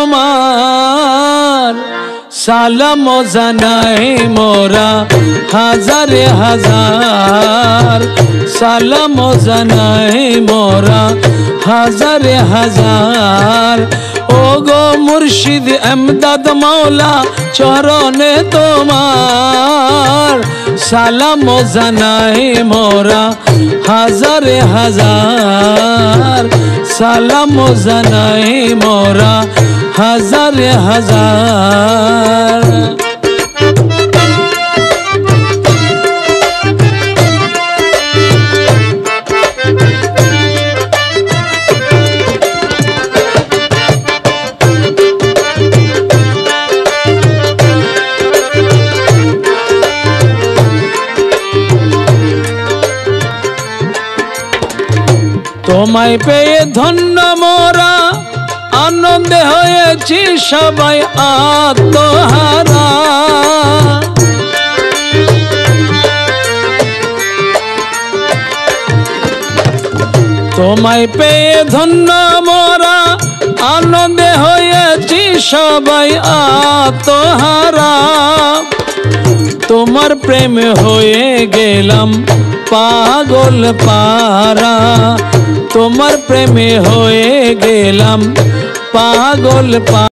তোমার সালাম জানাই মোরা হাজারে হাজার সালাম জানাই মোরা হাজারে হাজার ও গো মুর্শিদ এমদাদ মাওলা চরণে তোমার সালাম জানাই মোরা হাজারে হাজার সালাম জানাই মোরা হাজারে হাজার তোমায় পেয়ে ধন্য মোরা আনন্দে হয়েছি সবাই আত্মহারা তোমায় পেয়ে ধন্য মোরা আনন্দে হয়েছি সবাই আত্মহারা তোমার প্রেমে হয়ে গেলাম পাগল পারা তোমার প্রেমে হয়ে গেলাম পাগল পারা।